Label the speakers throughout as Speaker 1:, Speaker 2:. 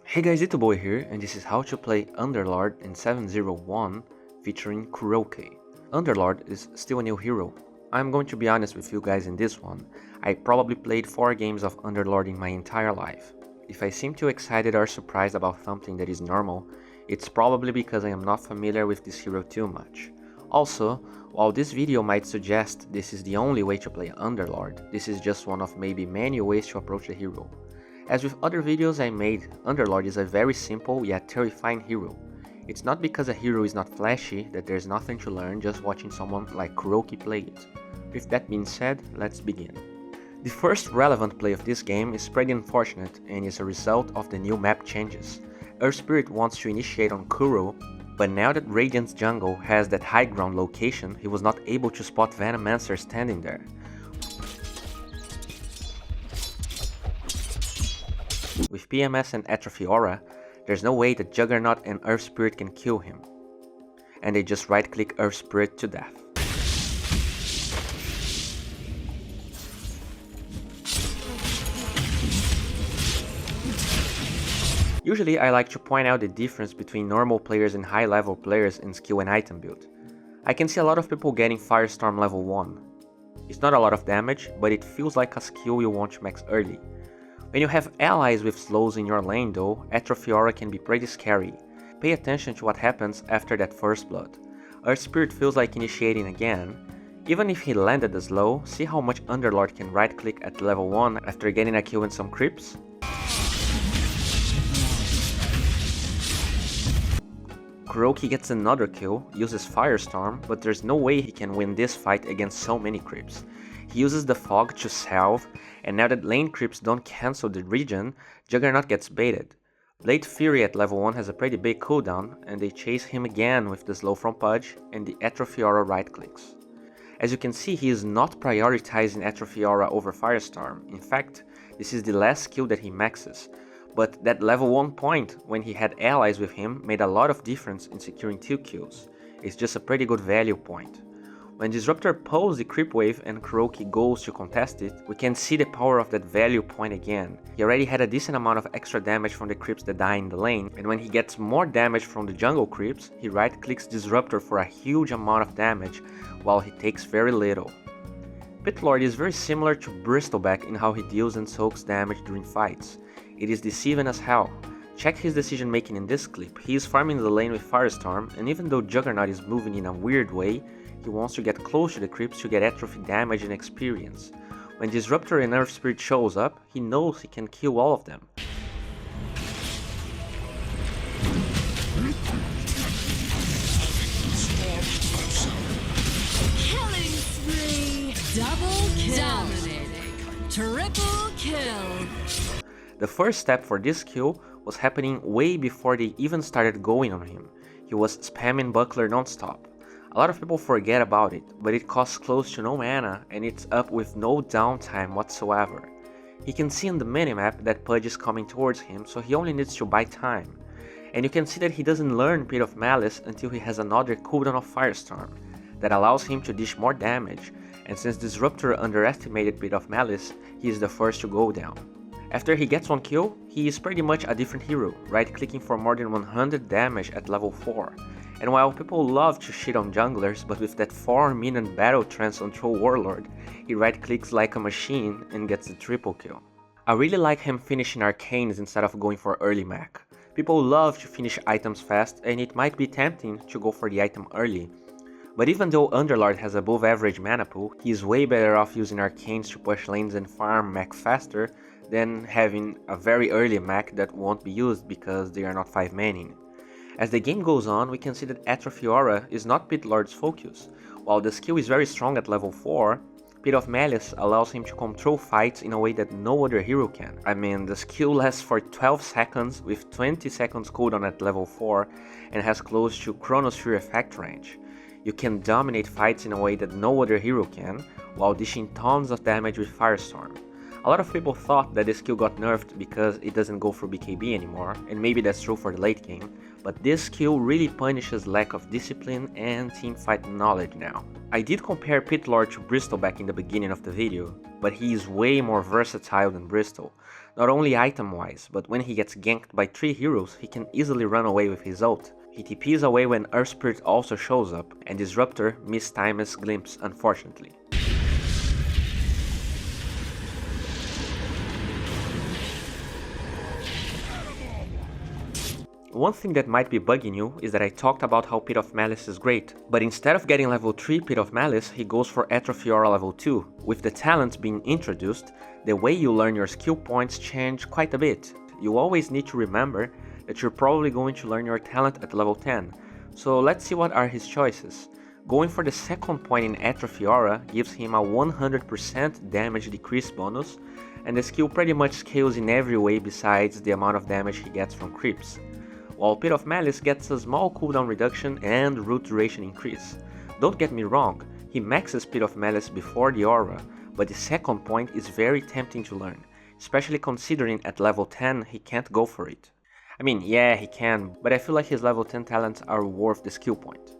Speaker 1: Hey guys, D.Bowie here, and this is how to play Underlord in 701 featuring Kuroky. Underlord is still a new hero. I'm going to be honest with you guys in this one. I probably played 4 games of Underlord in my entire life. If I seem too excited or surprised about something that is normal, it's probably because I am not familiar with this hero too much. Also, while this video might suggest this is the only way to play Underlord, this is just one of maybe many ways to approach the hero. As with other videos I made, Underlord is a very simple yet terrifying hero. It's not because a hero is not flashy that there's nothing to learn just watching someone like Kuroky play it. With that being said, let's begin. The first relevant play of this game is pretty unfortunate and is a result of the new map changes. Earth Spirit wants to initiate on Kuro, but now that Radiant's jungle has that high ground location, he was not able to spot Venomancer standing there. With PMS and Atrophy Aura, there's no way that Juggernaut and Earth Spirit can kill him, and they just right click Earth Spirit to death. Usually I like to point out the difference between normal players and high level players in skill and item build. I can see a lot of people getting Firestorm level 1. It's not a lot of damage, but it feels like a skill you want to max early. When you have allies with slows in your lane though, Atrophy Aura can be pretty scary. Pay attention to what happens after that first blood. Earth Spirit feels like initiating again. Even if he landed a slow, see how much Underlord can right click at level 1 after getting a kill and some creeps? Kuroky gets another kill, uses Firestorm, but there's no way he can win this fight against so many creeps. He uses the fog to salve, and now that lane creeps don't cancel the regen, Juggernaut gets baited. Blade Fury at level 1 has a pretty big cooldown, and they chase him again with the slow from Pudge and the Atrophy Aura right clicks. As you can see, he is not prioritizing Atrophy Aura over Firestorm. In fact, this is the last skill that he maxes. But that level 1 point, when he had allies with him, made a lot of difference in securing 2 kills. It's just a pretty good value point. When Disruptor pulls the creep wave and Kuroky goes to contest it, we can see the power of that value point again. He already had a decent amount of extra damage from the creeps that die in the lane, and when he gets more damage from the jungle creeps, he right clicks Disruptor for a huge amount of damage, while he takes very little. Pitlord is very similar to Bristleback in how he deals and soaks damage during fights. It is deceiving as hell. Check his decision making in this clip. He is farming the lane with Firestorm, and even though Juggernaut is moving in a weird way, he wants to get close to the creeps to get atrophy damage and experience. When Disruptor and Earth Spirit shows up, he knows he can kill all of them.
Speaker 2: Killing spree! Double kill! Dominating! Triple kill!
Speaker 1: The first step for this kill was happening way before they even started going on him. He was spamming Buckler non-stop. A lot of people forget about it, but it costs close to no mana and it's up with no downtime whatsoever. He can see in the minimap that Pudge is coming towards him, so he only needs to buy time. And you can see that he doesn't learn Pit of Malice until he has another cooldown of Firestorm that allows him to dish more damage, and since Disruptor underestimated Pit of Malice, he is the first to go down. After he gets one kill, he is pretty much a different hero, right clicking for more than 100 damage at level 4. And while people love to shit on junglers, but with that 4-minute battle trance on Troll Warlord, he right clicks like a machine and gets the triple kill. I really like him finishing arcanes instead of going for early mech. People love to finish items fast, and it might be tempting to go for the item early. But even though Underlord has above average mana pool, he is way better off using arcanes to push lanes and farm mech faster than having a very early mech that won't be used because they are not 5-manning. As the game goes on, we can see that Atrophy Aura is not Pitlord's focus. While the skill is very strong at level 4, Pit of Malice allows him to control fights in a way that no other hero can. I mean, the skill lasts for 12 seconds with 20 seconds cooldown at level 4 and has close to Chronosphere effect range. You can dominate fights in a way that no other hero can, while dishing tons of damage with Firestorm. A lot of people thought that the skill got nerfed because it doesn't go for BKB anymore, and maybe that's true for the late game, but this skill really punishes lack of discipline and teamfight knowledge now. I did compare Pitlord to Bristleback in the beginning of the video, but he is way more versatile than Bristol. Not only item-wise, but when he gets ganked by 3 heroes, he can easily run away with his ult. He TPs away when Earth Spirit also shows up, and Disruptor mistimes Glimpse unfortunately. One thing that might be bugging you is that I talked about how Pit of Malice is great, but instead of getting level 3 Pit of Malice, he goes for Atrophy Aura level 2. With the talent being introduced, the way you learn your skill points change quite a bit. You always need to remember that you're probably going to learn your talent at level 10, so let's see what are his choices. Going for the second point in Atrophy Aura gives him a 100% damage decrease bonus, and the skill pretty much scales in every way besides the amount of damage he gets from creeps. While Pit of Malice gets a small cooldown reduction and root duration increase. Don't get me wrong, he maxes Pit of Malice before the aura, but the second point is very tempting to learn, especially considering at level 10 he can't go for it. I mean, yeah, he can, but I feel like his level 10 talents are worth the skill point.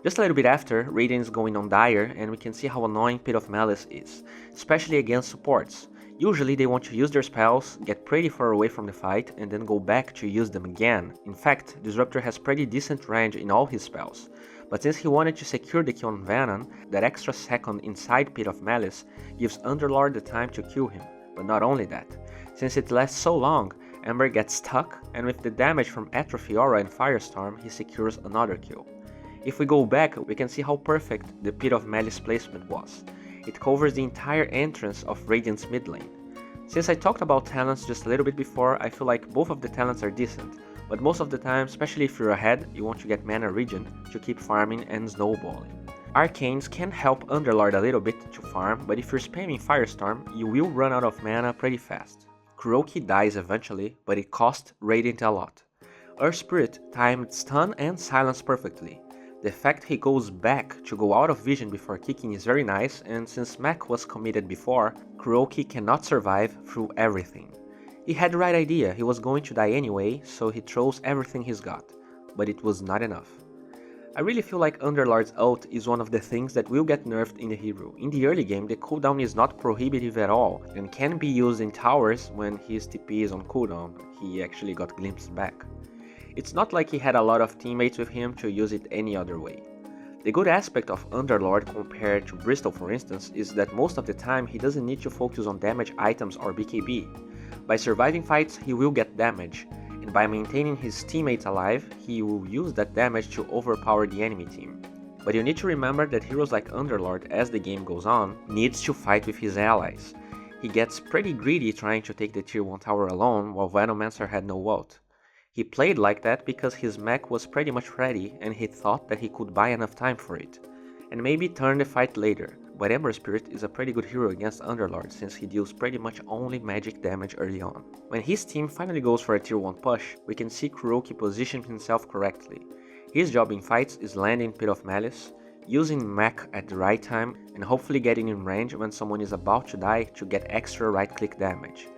Speaker 1: Just a little bit after, Radiant is going on Dire, and we can see how annoying Pit of Malice is, especially against supports. Usually they want to use their spells, get pretty far away from the fight, and then go back to use them again. In fact, Disruptor has pretty decent range in all his spells, but since he wanted to secure the kill on Venom, that extra second inside Pit of Malice gives Underlord the time to kill him. But not only that, since it lasts so long, Ember gets stuck, and with the damage from Atrophy Aura and Firestorm, he secures another kill. If we go back, we can see how perfect the Pit of Malice placement was. It covers the entire entrance of Radiant's mid lane. Since I talked about talents just a little bit before, I feel like both of the talents are decent, but most of the time, especially if you're ahead, you want to get mana regen to keep farming and snowballing. Arcanes can help Underlord a little bit to farm, but if you're spamming Firestorm, you will run out of mana pretty fast. Kuroky dies eventually, but it cost Radiant a lot. Earth Spirit timed stun and silence perfectly. The fact he goes back to go out of vision before kicking is very nice, and since Mac was committed before, Kuroky cannot survive through everything. He had the right idea, he was going to die anyway, so he throws everything he's got, but it was not enough. I really feel like Underlord's ult is one of the things that will get nerfed in the hero. In the early game, the cooldown is not prohibitive at all, and can be used in towers when his TP is on cooldown. He actually got glimpsed back. It's not like he had a lot of teammates with him to use it any other way. The good aspect of Underlord compared to Bristol for instance is that most of the time he doesn't need to focus on damage items or BKB. By surviving fights he will get damage, and by maintaining his teammates alive he will use that damage to overpower the enemy team. But you need to remember that heroes like Underlord, as the game goes on, needs to fight with his allies. He gets pretty greedy trying to take the tier 1 tower alone while Venomancer had no ult. He played like that because his mech was pretty much ready and he thought that he could buy enough time for it, and maybe turn the fight later, but Ember Spirit is a pretty good hero against Underlord since he deals pretty much only magic damage early on. When his team finally goes for a tier 1 push, we can see Kuroky position himself correctly. His job in fights is landing Pit of Malice, using mech at the right time, and hopefully getting in range when someone is about to die to get extra right click damage.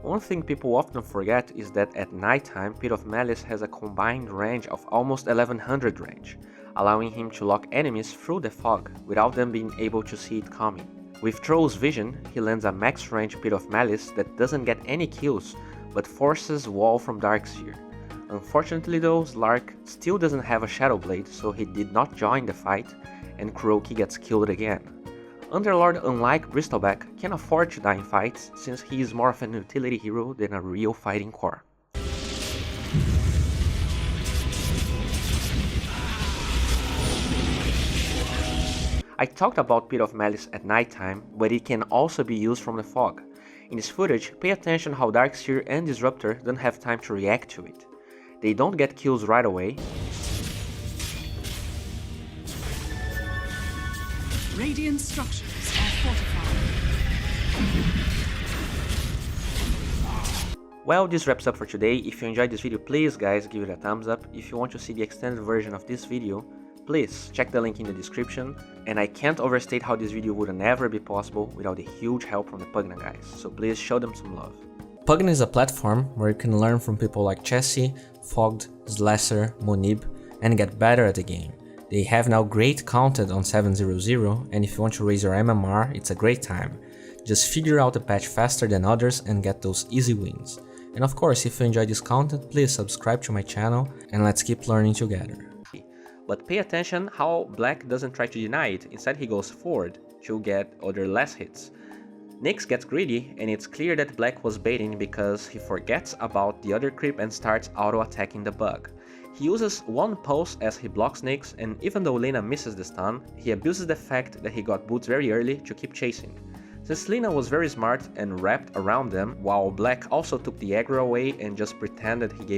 Speaker 1: One thing people often forget is that at nighttime, Pit of Malice has a combined range of almost 1100 range, allowing him to lock enemies through the fog without them being able to see it coming. With Troll's vision, he lands a max range Pit of Malice that doesn't get any kills, but forces wall from Darkseer. Unfortunately though, Slark still doesn't have a Shadow Blade, so he did not join the fight, and Kuroky gets killed again. Underlord, unlike Bristleback, can afford to die in fights since he is more of an utility hero than a real fighting core. I talked about Pit of Malice at nighttime, but it can also be used from the fog. In this footage, pay attention how Darkseer and Disruptor don't have time to react to it. They don't get kills right away.
Speaker 2: Radiant structures are fortified.
Speaker 1: Well, this wraps up for today. If you enjoyed this video, please guys give it a thumbs up. If you want to see the extended version of this video, please check the link in the description, and I can't overstate how this video would never be possible without the huge help from the Pugna guys, so please show them some love.
Speaker 3: Pugna is a platform where you can learn from people like Chessie, Fogged, Slasher, Monib, and get better at the game. They have now great content on 7.0.0, and if you want to raise your MMR, it's a great time. Just figure out the patch faster than others and get those easy wins. And of course, if you enjoy this content, please subscribe to my channel and let's keep learning together.
Speaker 1: But pay attention how Black doesn't try to deny it, instead he goes forward to get other less hits. Nyx gets greedy, and it's clear that Black was baiting because he forgets about the other creep and starts auto-attacking the bug. He uses one pulse as he blocks Nyx, and even though Lina misses the stun, he abuses the fact that he got boots very early to keep chasing. Since Lina was very smart and wrapped around them, while Black also took the aggro away and just pretended he gave